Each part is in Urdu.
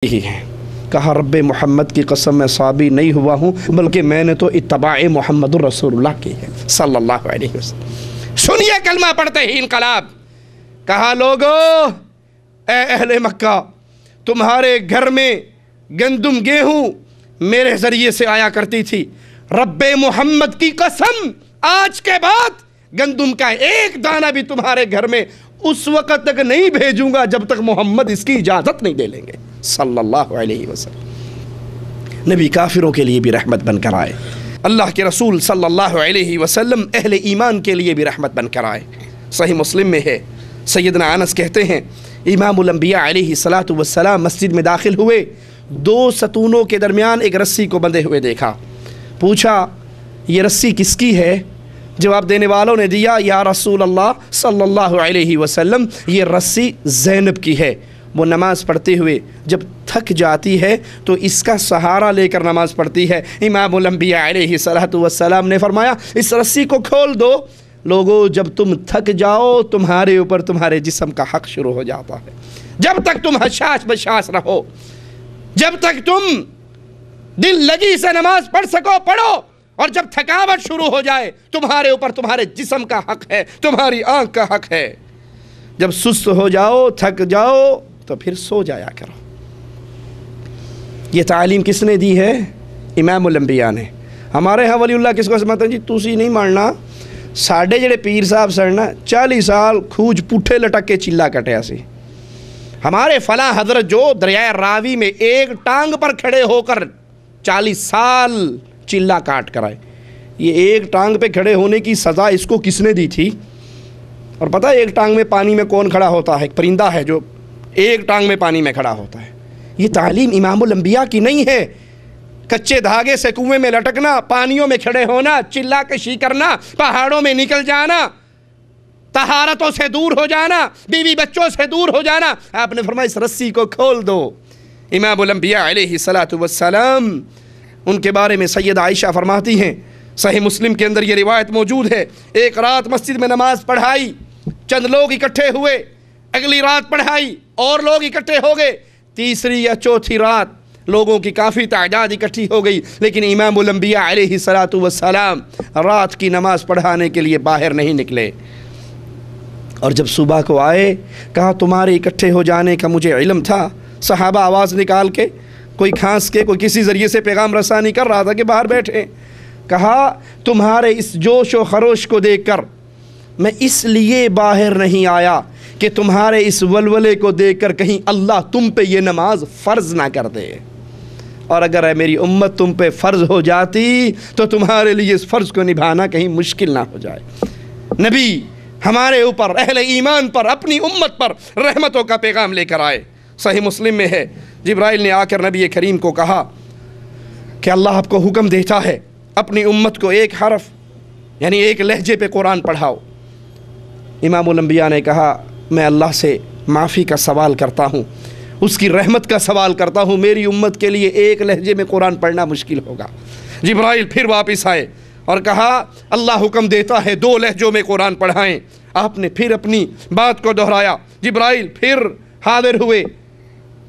یہی ہے، کہا رب محمد کی قسم میں صابی نہیں ہوا ہوں بلکہ میں نے تو اتباع محمد الرسول اللہ کی ہے صلی اللہ علیہ وسلم۔ سنیے کلمہ پڑھتے ہی انقلاب، کہا لوگو اے اہل مکہ، تمہارے گھر میں گندم گیہوں میرے ذریعے سے آیا کرتی تھی، رب محمد کی قسم آج کے بعد گندم کا ایک دانہ بھی تمہارے گھر میں اس وقت تک نہیں بھیجوں گا جب تک محمد اس کی اجازت نہیں دے لیں گے صلی اللہ علیہ وسلم۔ نبی کافروں کے لیے بھی رحمت بن کر آئے، اللہ کے رسول صلی اللہ علیہ وسلم اہل ایمان کے لیے بھی رحمت بن کر آئے۔ صحیح مسلم میں ہے، سیدنا انس کہتے ہیں امام الانبیاء علیہ السلام مسجد میں داخل ہوئے، دو ستونوں کے درمیان ایک رسی کو بندھے ہوئے دیکھا، پوچھا یہ رسی کس کی ہے؟ جواب دینے والوں نے دیا یا رسول اللہ صلی اللہ علیہ وسلم یہ رسی زینب کی ہے، وہ نماز پڑھتے ہوئے جب تھک جاتی ہے تو اس کا سہارا لے کر نماز پڑھتی ہے۔ امام الانبیاء علیہ السلام نے فرمایا اس رسی کو کھول دو، لوگو جب تم تھک جاؤ تمہارے اوپر تمہارے جسم کا حق شروع ہو جاتا ہے، جب تک تم حشاش بشاش رہو، جب تک تم دل لگی سے نماز پڑھ سکو پڑھو، اور جب تھکاوٹ شروع ہو جائے تمہارے اوپر تمہارے جسم کا حق ہے، تمہاری آنکھ کا حق ہے، جب سست ہو جاؤ تھک جاؤ تو پھر سو جایا کرو۔ یہ تعلیم کس نے دی ہے؟ امام الانبیاء نے۔ ہمارے ہاں ولی اللہ کس کو سمجھتے ہیں جی تسی نہیں ماننا، ساڑھے جڑے پیر صاحب سڑنا 40 سال کھوج پٹھے لٹک کے چلا کٹیا سی، ہمارے فلاں حضرت جو دریائے راوی میں ایک ٹانگ پر کھڑے ہو کر 40 سال چلا کاٹ کر آئے۔ یہ ایک ٹانگ پہ کھڑے ہونے کی سزا اس کو کس نے دی تھی؟ اور پتہ ہے ایک ٹانگ میں پانی میں کون کھڑا ہوتا ہے؟ ایک پرندہ ہے جو ایک ٹانگ میں پانی میں کھڑا ہوتا ہے۔ یہ تعلیم امام الانبیاء کی نہیں ہے، کچے دھاگے سے کنویں میں لٹکنا، پانیوں میں کھڑے ہونا، چلا کشی کرنا، پہاڑوں میں نکل جانا، طہارتوں سے دور ہو جانا، بیوی بچوں سے دور ہو جانا۔ آپ نے فرمایا اس رسی کو کھول دو۔ امام الانبیاء علیہ السلام ان کے بارے میں سیدہ عائشہ فرماتی ہیں، صحیح مسلم کے اندر یہ روایت موجود ہے، ایک رات مسجد میں نماز پڑھائی، چند لوگ اکٹھے ہوئے، اگلی رات پڑھائی اور لوگ اکٹھے ہو گئے، تیسری یا چوتھی رات لوگوں کی کافی تعداد اکٹھی ہو گئی، لیکن امام الانبیاء علیہ السلام رات کی نماز پڑھانے کے لیے باہر نہیں نکلے۔ اور جب صبح کو آئے کہا تمہارے اکٹھے ہو جانے کا مجھے علم تھا، صحابہ آواز نکال کے کوئی کھانس کے کوئی کسی ذریعے سے پیغام رسانی کر رہا تھا کہ باہر بیٹھے، کہا تمہارے اس جوش و خروش کو دیکھ کر میں اس لیے باہر نہیں آیا کہ تمہارے اس ولولے کو دیکھ کر کہیں اللہ تم پہ یہ نماز فرض نہ کر دے، اور اگر اے میری امت تم پہ فرض ہو جاتی تو تمہارے لیے اس فرض کو نبھانا کہیں مشکل نہ ہو جائے۔ نبی ہمارے اوپر اہل ایمان پر اپنی امت پر رحمتوں کا پیغام لے کر آئے۔ صحیح مسلم میں ہے جبرائیل نے آ کر نبی کریم کو کہا کہ اللہ آپ کو حکم دیتا ہے اپنی امت کو ایک حرف یعنی ایک لہجے پہ قرآن پڑھاؤ۔ امام الانبیاء نے کہا میں اللہ سے معافی کا سوال کرتا ہوں، اس کی رحمت کا سوال کرتا ہوں، میری امت کے لیے ایک لہجے میں قرآن پڑھنا مشکل ہوگا۔ جبرائیل پھر واپس آئے اور کہا اللہ حکم دیتا ہے 2 لہجوں میں قرآن پڑھائیں۔ آپ نے پھر اپنی بات کو دہرایا، جبرائیل پھر حاضر ہوئے،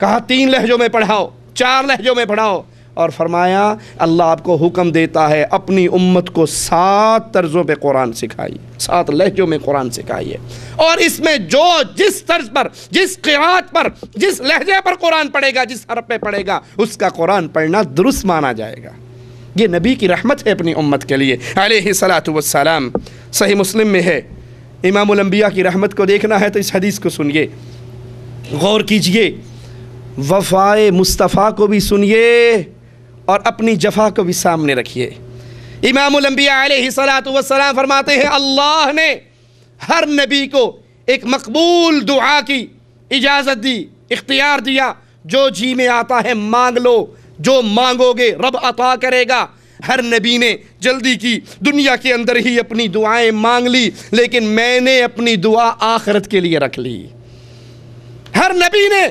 کہا 3 لہجوں میں پڑھاؤ، 4 لہجوں میں پڑھاؤ، اور فرمایا اللہ آپ کو حکم دیتا ہے اپنی امت کو 7 طرزوں پہ قرآن سکھائیے، 7 لہجوں میں قرآن سکھائیے، اور اس میں جو جس طرز پر جس قرات پر جس لہجے پر قرآن پڑھے گا، جس حرف پہ پڑھے گا، اس کا قرآن پڑھنا درست مانا جائے گا۔ یہ نبی کی رحمت ہے اپنی امت کے لیے علیہ السلام۔ صحیح مسلم میں ہے، امام الانبیاء کی رحمت کو دیکھنا ہے تو اس حدیث کو سنیے، غور کیجئے، وفائے مصطفیٰ کو بھی سنیے اور اپنی جفا کو بھی سامنے رکھیے۔ امام الانبیاء علیہ السلام فرماتے ہیں اللہ نے ہر نبی کو ایک مقبول دعا کی اجازت دی، اختیار دیا، جو جی میں آتا ہے مانگ لو، جو مانگو گے رب عطا کرے گا۔ ہر نبی نے جلدی کی، دنیا کے اندر ہی اپنی دعائیں مانگ لی، لیکن میں نے اپنی دعا آخرت کے لیے رکھ لی۔ ہر نبی نے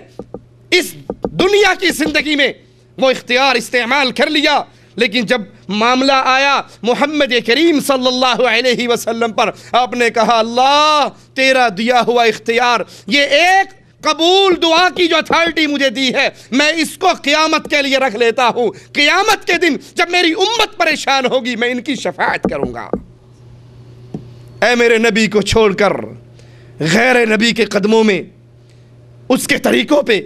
اس دنیا کی زندگی میں وہ اختیار استعمال کر لیا، لیکن جب معاملہ آیا محمد کریم صلی اللہ علیہ وسلم پر، آپ نے کہا اللہ تیرا دیا ہوا اختیار یہ ایک قبول دعا کی جو اتھارٹی مجھے دی ہے، میں اس کو قیامت کے لیے رکھ لیتا ہوں. قیامت کے دن جب میری امت پریشان ہوگی میں ان کی شفاعت کروں گا. اے میرے نبی کو چھوڑ کر غیر نبی کے قدموں میں، اس کے طریقوں پہ،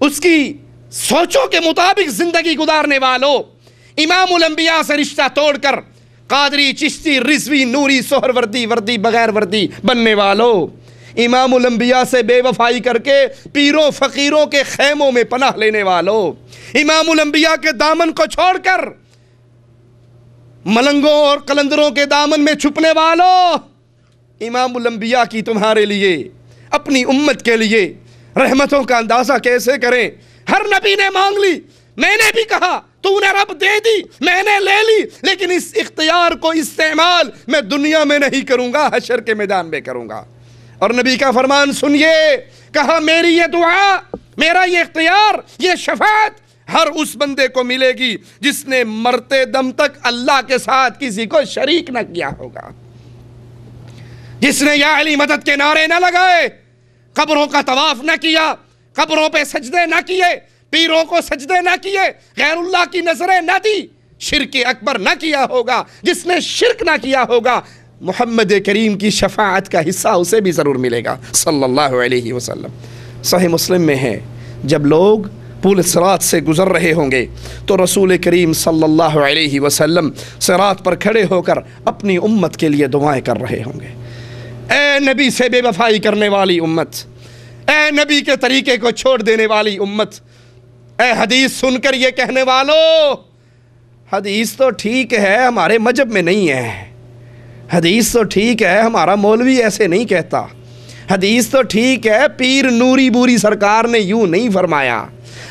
اس کی سوچوں کے مطابق زندگی گزارنے والوں، امام الانبیاء سے رشتہ توڑ کر قادری، چشتی، رضوی، نوری، سہر وردی بغیر وردی بننے والوں، امام الانبیاء سے بے وفائی کر کے پیروں فقیروں کے خیموں میں پناہ لینے والوں، امام الانبیاء کے دامن کو چھوڑ کر ملنگوں اور قلندروں کے دامن میں چھپنے والوں، امام الانبیاء کی تمہارے لیے، اپنی امت کے لیے رحمتوں کا اندازہ کیسے کریں؟ ہر نبی نے مانگ لی، میں نے بھی کہا تو نے رب دے دی، میں نے لے لی، لیکن اس اختیار کو استعمال میں دنیا میں نہیں کروں گا، حشر کے میدان میں کروں گا. اور نبی کا فرمان سنیے، کہا میری یہ دعا، میرا یہ اختیار، یہ شفاعت ہر اس بندے کو ملے گی جس نے مرتے دم تک اللہ کے ساتھ کسی کو شریک نہ کیا ہوگا، جس نے یا علی مدد کے نعرے نہ لگائے، قبروں کا طواف نہ کیا، قبروں پہ سجدے نہ کیے، پیروں کو سجدے نہ کیے، غیر اللہ کی نظریں نہ دی، شرک اکبر نہ کیا ہوگا. جس نے شرک نہ کیا ہوگا محمد کریم کی شفاعت کا حصہ اسے بھی ضرور ملے گا صلی اللہ علیہ وسلم. صحیح مسلم میں ہے، جب لوگ پل صراط سے گزر رہے ہوں گے تو رسول کریم صلی اللہ علیہ وسلم صراط پر کھڑے ہو کر اپنی امت کے لیے دعائیں کر رہے ہوں گے. اے نبی سے بے وفائی کرنے والی امت، اے نبی کے طریقے کو چھوڑ دینے والی امت، اے حدیث سن کر یہ کہنے والو، حدیث تو ٹھیک ہے ہمارے مذہب میں نہیں ہے، حدیث تو ٹھیک ہے ہمارا مولوی ایسے نہیں کہتا، حدیث تو ٹھیک ہے پیر نوری بوری سرکار نے یوں نہیں فرمایا،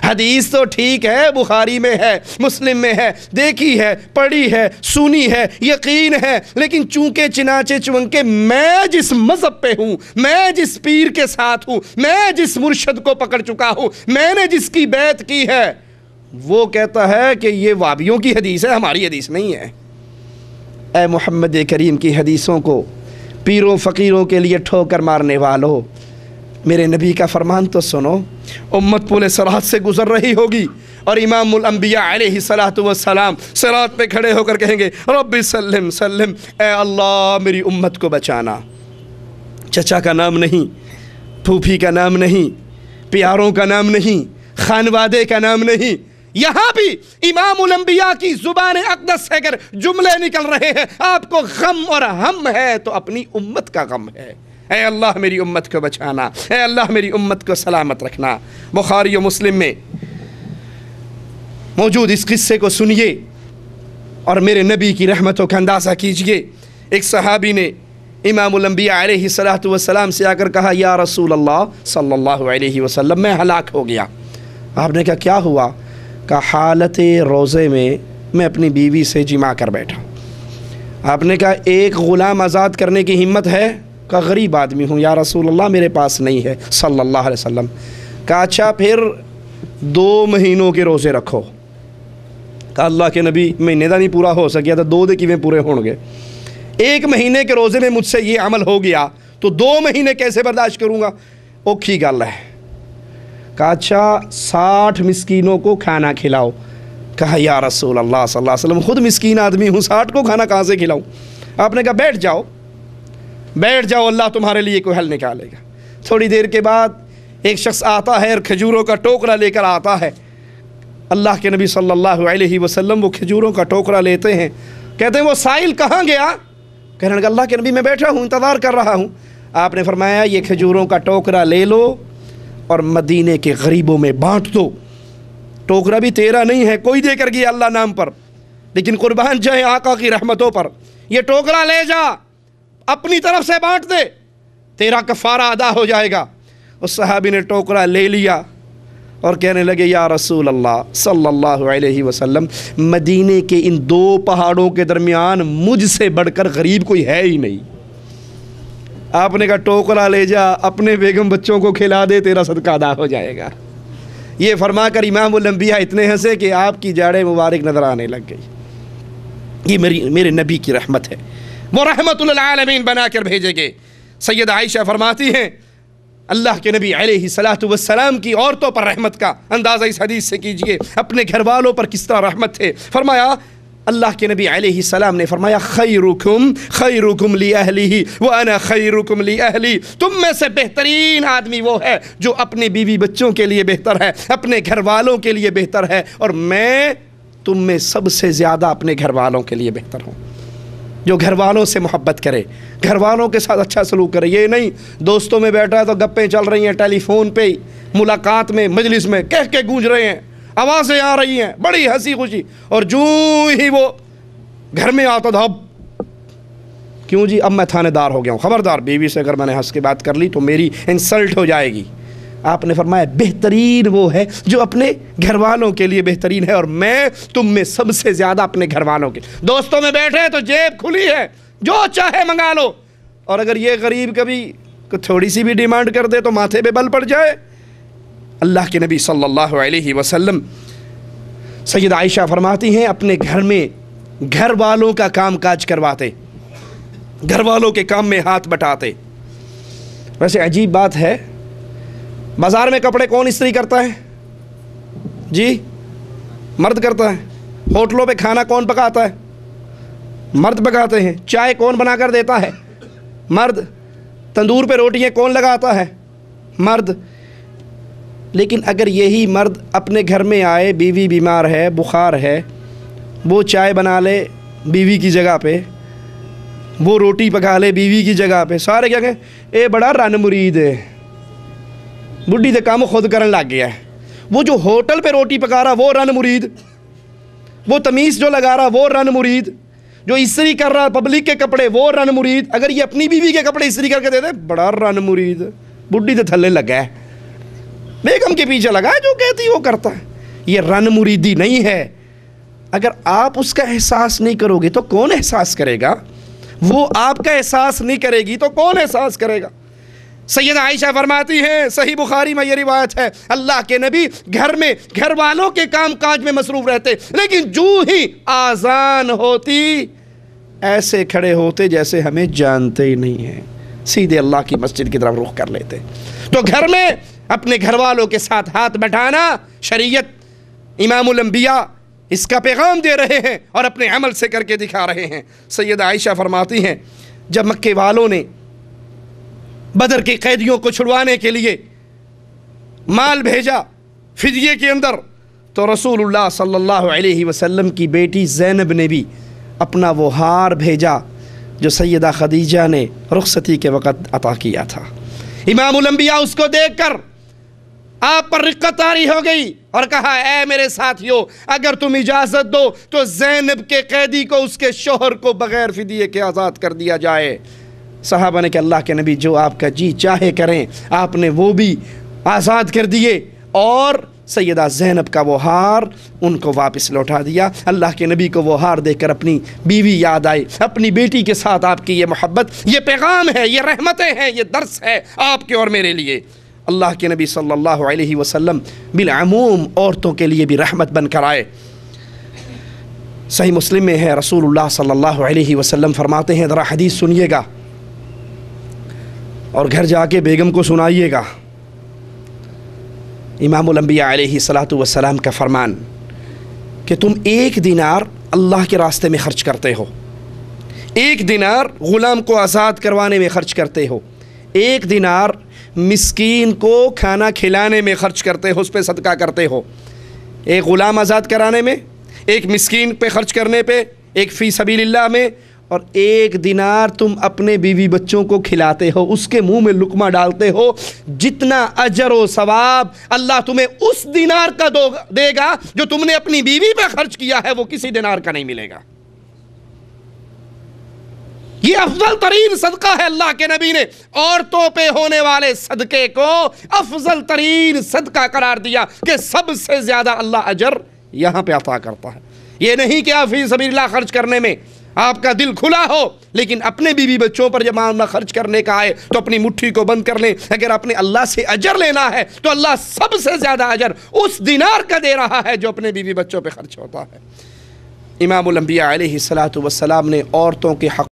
حدیث تو ٹھیک ہے بخاری میں ہے، مسلم میں ہے، دیکھی ہے، پڑھی ہے، سنی ہے، یقین ہے، لیکن چونکہ چنانچہ چونکہ میں جس مذہب پہ ہوں، میں جس پیر کے ساتھ ہوں، میں جس مرشد کو پکڑ چکا ہوں، میں نے جس کی بیعت کی ہے، وہ کہتا ہے کہ یہ وابیوں کی حدیث ہے، ہماری حدیث نہیں ہے. اے محمد کریم کی حدیثوں کو پیروں فقیروں کے لیے ٹھوکر مارنے والو، میرے نبی کا فرمان تو سنو. امت پل صراط سے گزر رہی ہوگی اور امام الانبیاء علیہ السلام صراط پہ کھڑے ہو کر کہیں گے رب سلم سلم، اے اللہ میری امت کو بچانا. چچا کا نام نہیں، پھوپھی کا نام نہیں، پیاروں کا نام نہیں، خانوادے کا نام نہیں. یہاں بھی امام الانبیاء کی زبان اقدس سے اگر جملے نکل رہے ہیں، آپ کو غم اور ہم ہے تو اپنی امت کا غم ہے. اے اللہ میری امت کو بچانا، اے اللہ میری امت کو سلامت رکھنا. بخاری و مسلم میں موجود اس قصے کو سنیے اور میرے نبی کی رحمتوں کا اندازہ کیجئے. ایک صحابی نے امام الانبیاء علیہ السلام سے آ کر کہا یا رسول اللہ صلی اللہ علیہ وسلم میں ہلاک ہو گیا. آپ نے کہا کیا ہوا؟ کہ حالت روزے میں اپنی بیوی سے جماع کر بیٹھا. آپ نے کہا ایک غلام آزاد کرنے کی ہمت ہے؟ کہ غریب آدمی ہوں یا رسول اللہ میرے پاس نہیں ہے صلی اللہ علیہ وسلم. کہا اچھا پھر 2 مہینوں کے روزے رکھو. کہا اللہ کے نبی مہینے دا نہیں پورا ہو سکیا تو 2 دے کیویں پورے ہون گے؟ 1 مہینے کے روزے میں مجھ سے یہ عمل ہو گیا تو 2 مہینے کیسے برداشت کروں گا؟ اوکھی گل ہے. کہا اچھا 60 مسکینوں کو کھانا کھلاؤ. کہا یا رسول اللہ صلی اللہ علیہ وسلم خود مسکین آدمی ہوں، 60 کو کھانا کہاں سے کھلاؤں؟ آپ نے کہا بیٹھ جاؤ اللہ تمہارے لیے کوئی حل نکالے گا. تھوڑی دیر کے بعد ایک شخص آتا ہے اور کھجوروں کا ٹوکرا لے کر آتا ہے. اللہ کے نبی صلی اللہ علیہ وسلم وہ کھجوروں کا ٹوکرا لیتے ہیں، کہتے ہیں وہ سائل کہاں گیا؟ کہنے لگا اللہ کے نبی میں بیٹھا ہوں انتظار کر رہا ہوں. آپ نے فرمایا یہ کھجوروں کا ٹوکرا لے لو اور مدینے کے غریبوں میں بانٹ دو. ٹوکرا بھی تیرا نہیں ہے، کوئی دے کر گیا اللہ نام پر، لیکن قربان جائے آقا کی رحمتوں پر، یہ ٹوکرا لے جا اپنی طرف سے بانٹ دے، تیرا کفارہ ادا ہو جائے گا. اس صحابی نے ٹوکرا لے لیا اور کہنے لگے یا رسول اللہ صلی اللہ علیہ وسلم مدینے کے ان 2 پہاڑوں کے درمیان مجھ سے بڑھ کر غریب کوئی ہے ہی نہیں. آپ نے کہا ٹوکرا لے جا اپنے بیگم بچوں کو کھلا دے، تیرا صدقہ ادا ہو جائے گا. یہ فرما کر امام الانبیاء اتنے ہنسے کہ آپ کی جاڑیں مبارک نظر آنے لگ گئی. یہ میرے نبی کی رحمت ہے، وہ رحمت للعالمین بنا کر بھیجے گے. سید عائشہ فرماتی ہیں اللہ کے نبی علیہ الصلاۃ والسلام کی عورتوں پر رحمت کا اندازہ اس حدیث سے کیجئے، اپنے گھر والوں پر کس طرح رحمت تھے۔ فرمایا اللہ کے نبی علیہ السلام نے فرمایا خیرکم خیرکم لأہلہ وانا خیرکم لأہلی، تم میں سے بہترین آدمی وہ ہے جو اپنے بیوی بچوں کے لیے بہتر ہے، اپنے گھر والوں کے لیے بہتر ہے، اور میں تم میں سب سے زیادہ اپنے گھر والوں کے لیے بہتر ہوں۔ جو گھر والوں سے محبت کرے، گھر والوں کے ساتھ اچھا سلوک کرے، یہ نہیں دوستوں میں بیٹھا ہے تو گپیں چل رہی ہیں، ٹیلی فون پہ ملاقات میں مجلس میں کہہ کے گونج رہے ہیں، آوازیں آ رہی ہیں، بڑی ہنسی خوشی، اور جو ہی وہ گھر میں آتا تھا کیوں جی اب میں تھانے دار ہو گیا ہوں، خبردار بیوی سے اگر میں نے ہنس کے بات کر لی تو میری انسلٹ ہو جائے گی۔ آپ نے فرمایا بہترین وہ ہے جو اپنے گھر والوں کے لیے بہترین ہے، اور میں تم میں سب سے زیادہ اپنے گھر والوں کے، دوستوں میں بیٹھے تو جیب کھلی ہے، جو چاہے منگا لو، اور اگر یہ غریب کبھی تھوڑی سی بھی ڈیمانڈ کر دے تو ماتھے پہ بل پڑ جائے۔ اللہ کے نبی صلی اللہ علیہ وسلم سید عائشہ فرماتی ہیں اپنے گھر میں گھر والوں کا کام کاج کرواتے، گھر والوں کے کام میں ہاتھ بٹاتے۔ ویسے عجیب بات ہے، بازار میں کپڑے کون استری کرتا ہے؟ جی مرد کرتا ہے۔ ہوٹلوں پہ کھانا کون پکاتا ہے؟ مرد پکاتے ہیں۔ چائے کون بنا کر دیتا ہے؟ مرد۔ تندور پہ روٹیاں کون لگاتا ہے؟ مرد۔ لیکن اگر یہی مرد اپنے گھر میں آئے، بیوی بیمار ہے، بخار ہے، وہ چائے بنا لے بیوی کی جگہ پہ، وہ روٹی پکا لے بیوی کی جگہ پہ، سارے کیا کہیں اے بڑا رن مرید ہے، بڈھی دے کام خود کرن لگ گیا ہے۔ وہ جو ہوٹل پہ روٹی پکا رہا وہ رن مرید، وہ تمیز جو لگا رہا وہ رن مرید، جو استری کر رہا پبلک کے کپڑے وہ رن مرید۔ اگر یہ اپنی بیوی کے کپڑے استری کر کے دے دے، بڑا رن مرید، بڈھی دے تھلے لگا ہے، بیگم کے پیچھے لگا ہے، جو کہتی وہ کرتا ہے۔ یہ رن مریدی نہیں ہے۔ اگر آپ اس کا احساس نہیں کرو گے تو کون احساس کرے گا؟ وہ آپ کا احساس نہیں کرے گی تو کون احساس کرے گا؟ سیدہ عائشہ فرماتی ہیں، صحیح بخاری میں یہ روایت ہے، اللہ کے نبی گھر میں گھر والوں کے کام کاج میں مصروف رہتے، لیکن جو ہی آذان ہوتی ایسے کھڑے ہوتے جیسے ہمیں جانتے ہی نہیں ہیں، سیدھے اللہ کی مسجد کی طرف رخ کر لیتے۔ تو گھر میں اپنے گھر والوں کے ساتھ ہاتھ بٹھانا شریعت، امام الانبیاء اس کا پیغام دے رہے ہیں اور اپنے عمل سے کر کے دکھا رہے ہیں۔ سیدہ عائشہ فرماتی ہیں جب مکے والوں نے بدر کے قیدیوں کو چھڑوانے کے لیے مال بھیجا فدیے کے اندر، تو رسول اللہ صلی اللہ علیہ وسلم کی بیٹی زینب نے بھی اپنا وہ ہار بھیجا جو سیدہ خدیجہ نے رخصتی کے وقت عطا کیا تھا۔ امام الانبیاء اس کو دیکھ کر آپ پر رقت طاری ہو گئی اور کہا اے میرے ساتھیو، اگر تم اجازت دو تو زینب کے قیدی کو اس کے شوہر کو بغیر فدیے کے آزاد کر دیا جائے۔ صحابہ نے کہ اللہ کے نبی جو آپ کا جی چاہے کریں۔ آپ نے وہ بھی آزاد کر دیے اور سیدہ زینب کا وہ ہار ان کو واپس لوٹا دیا۔ اللہ کے نبی کو وہ ہار دیکھ کر اپنی بیوی یاد آئی، اپنی بیٹی کے ساتھ آپ کی یہ محبت، یہ پیغام ہے، یہ رحمتیں ہیں، یہ درس ہے آپ کے اور میرے لیے۔ اللہ کے نبی صلی اللہ علیہ وسلم بالعموم عورتوں کے لیے بھی رحمت بن کر آئے۔ صحیح مسلم میں ہے، رسول اللہ صلی اللہ علیہ وسلم فرماتے ہیں، ذرا حدیث سنیے گا اور گھر جا کے بیگم کو سنائیے گا۔ امام الانبیاء علیہ الصلاۃ والسلام کا فرمان کہ تم 1 دینار اللہ کے راستے میں خرچ کرتے ہو، 1 دینار غلام کو آزاد کروانے میں خرچ کرتے ہو، 1 دینار مسکین کو کھانا کھلانے میں خرچ کرتے ہو، اس پہ صدقہ کرتے ہو، 1 غلام آزاد کرانے میں، 1 مسکین پہ خرچ کرنے پہ، 1 فی سبیل اللہ میں، اور 1 دینار تم اپنے بیوی بچوں کو کھلاتے ہو، اس کے منہ میں لقمہ ڈالتے ہو، جتنا اجر و ثواب اللہ تمہیں اس دینار کا دے گا جو تم نے اپنی بیوی پہ خرچ کیا ہے، وہ کسی دینار کا نہیں ملے گا۔ یہ افضل ترین صدقہ ہے۔ اللہ کے نبی نے عورتوں پہ ہونے والے صدقے کو افضل ترین صدقہ قرار دیا کہ سب سے زیادہ اللہ اجر یہاں پہ عطا کرتا ہے۔ یہ نہیں کہ آپ فی سبیل اللہ خرچ کرنے میں آپ کا دل کھلا ہو، لیکن اپنے بیوی بچوں پر جب معاملہ خرچ کرنے کا آئے تو اپنی مٹھی کو بند کر لیں۔ اگر اپنے اللہ سے اجر لینا ہے تو اللہ سب سے زیادہ اجر اس دینار کا دے رہا ہے جو اپنے بیوی بچوں پہ خرچ ہوتا ہے۔ امام الانبیاء علیہ الصلاۃ والسلام نے عورتوں کے حق